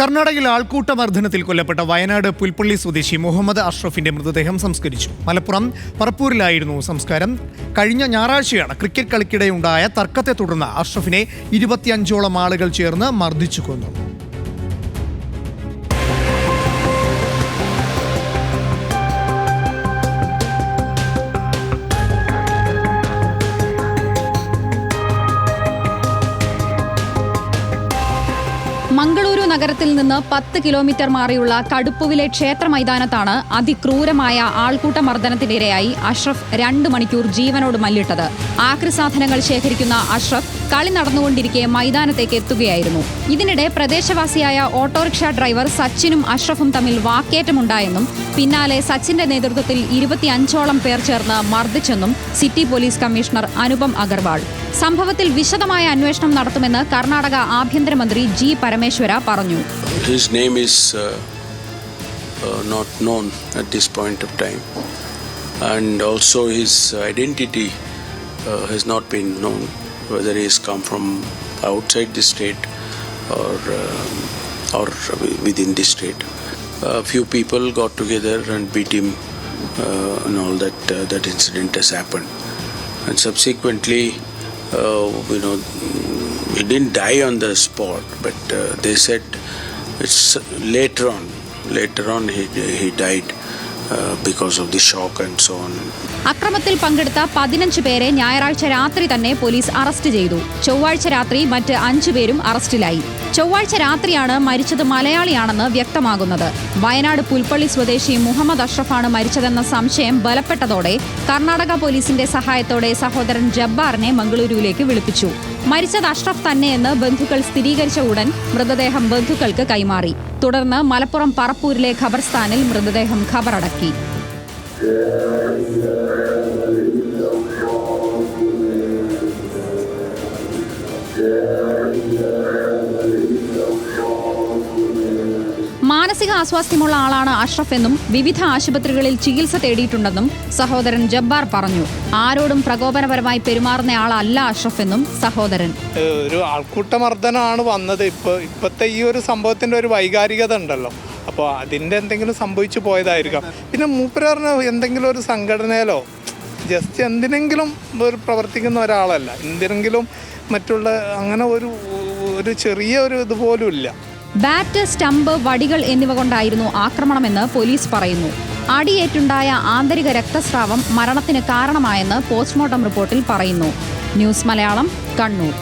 കർണാടകയിൽ ആൾക്കൂട്ടമർദ്ദനത്തിൽ കൊല്ലപ്പെട്ട വയനാട് പുൽപ്പള്ളി സ്വദേശി മുഹമ്മദ് അഷ്റഫിന്റെ മൃതദേഹം സംസ്കരിച്ചു. മലപ്പുറം പറപ്പൂരിലായിരുന്നു സംസ്കാരം. കഴിഞ്ഞ ഞായറാഴ്ചയാണ് ക്രിക്കറ്റ് കളിക്കിടെയുണ്ടായ തർക്കത്തെ തുടർന്ന് അഷ്റഫിനെ 25ഓളം ആളുകൾ ചേർന്ന് മർദ്ദിച്ചു കൊന്നു. മംഗളൂരു നഗരത്തിൽ നിന്ന് 10 കിലോമീറ്റർ മാറിയുള്ള കടുപ്പുവിലെ ക്ഷേത്ര മൈതാനത്താണ് അതിക്രൂരമായ ആൾക്കൂട്ടമർദ്ദനത്തിനിരയായി അഷ്റഫ് 2 മണിക്കൂർ ജീവനോട് മല്ലിട്ടത്. ആക്രിസാധനങ്ങൾ ശേഖരിക്കുന്ന അഷ്റഫ് കളി നടന്നുകൊണ്ടിരിക്കെ മൈതാനത്തേക്ക് എത്തുകയായിരുന്നു. ഇതിനിടെ പ്രദേശവാസിയായ ഓട്ടോറിക്ഷ ഡ്രൈവർ സച്ചിനും അഷ്റഫും തമ്മിൽ വാക്കേറ്റമുണ്ടായെന്നും പിന്നാലെ സച്ചിന്റെ നേതൃത്വത്തിൽ 25ഓളം പേർ ചേർന്ന് മർദ്ദിച്ചെന്നും city police commissioner Anupam Agarwal. സംഭവത്തിൽ വിശദമായ അന്വേഷണം നടത്തുമെന്ന് കർണാടക ആഭ്യന്തരമന്ത്രി ജി പരമേശ്വര പറഞ്ഞു. His name is not known at this point of time, and also his identity has not been known, whether he has come from outside the state or within the state. A few people got together and beat him, and all that incident has happened, and subsequently he didn't die on the spot, but they said it's later on he died because of the shock and so on. അക്രമത്തിൽ പങ്കെടുത്ത 15 പേരെ ഞായറാഴ്ച രാത്രി തന്നെ police arrest ചെയ്തു. ചൊവ്വാഴ്ച രാത്രി മറ്റ് 5 പേരും അറസ്റ്റിലായി. ചൊവ്വാഴ്ച രാത്രിയാണ് മരിച്ചത് മലയാളിയാണെന്ന് വ്യക്തമാകുന്നത്. വയനാട് പുൽപ്പള്ളി സ്വദേശി മുഹമ്മദ് അഷ്റഫാണ് മരിച്ചതെന്ന സംശയം ബലപ്പെട്ടതോടെ കർണാടക പോലീസിന്റെ സഹായത്തോടെ സഹോദരൻ ജബ്ബാറിനെ മംഗളൂരുവിലേക്ക് വിളിപ്പിച്ചു. മരിച്ചത് അഷ്റഫ് തന്നെയെന്ന് ബന്ധുക്കൾ സ്ഥിരീകരിച്ച ഉടൻ മൃതദേഹം ബന്ധുക്കൾക്ക് കൈമാറി. തുടർന്ന് മലപ്പുറം പറപ്പൂരിലെ ഖബർസ്ഥാനിൽ മൃതദേഹം ഖബറടക്കി. മാനസിക അസ്വാസ്ഥ്യമുള്ള ആളാണ് അഷ്റഫ് എന്നും വിവിധ ആശുപത്രികളിൽ ചികിത്സ തേടിയിട്ടുണ്ടെന്നും സഹോദരൻ ജബ്ബാർ പറഞ്ഞു. ആരോടും പ്രകോപനപരമായി പെരുമാറുന്ന ആളല്ല അഷ്റഫ് എന്നും സഹോദരൻ. ഒരു ആൾക്കൂട്ടമർദ്ദനമാണ് വന്നത്. ഇപ്പോഴത്തെ ഈ ഒരു സംഭവത്തിന്റെ ഒരു വൈകാരികത ഉണ്ടല്ലോ, അപ്പോൾ അതിൻ്റെ എന്തെങ്കിലും സംഭവിച്ചു പോയതായിരിക്കാം. പിന്നെ മൂപ്പരാറിന് എന്തെങ്കിലും ഒരു സംഘടനയിലോ ജസ്റ്റ് എന്തിനെങ്കിലും ഒരു പ്രവർത്തിക്കുന്ന ഒരാളല്ല. എന്തിനെങ്കിലും മറ്റുള്ള അങ്ങനെ ഒരു ചെറിയ ഒരു ഇതുപോലും ഇല്ല. ബാറ്റ്, സ്റ്റമ്പ്, വടികൾ എന്നിവ കൊണ്ടായിരുന്നു ആക്രമണമെന്ന് പോലീസ് പറയുന്നു. അടിയേറ്റുണ്ടായ ആന്തരിക രക്തസ്രാവം മരണത്തിന് കാരണമായെന്ന് പോസ്റ്റ്മോർട്ടം റിപ്പോർട്ടിൽ പറയുന്നു. ന്യൂസ് മലയാളം, കണ്ണൂർ.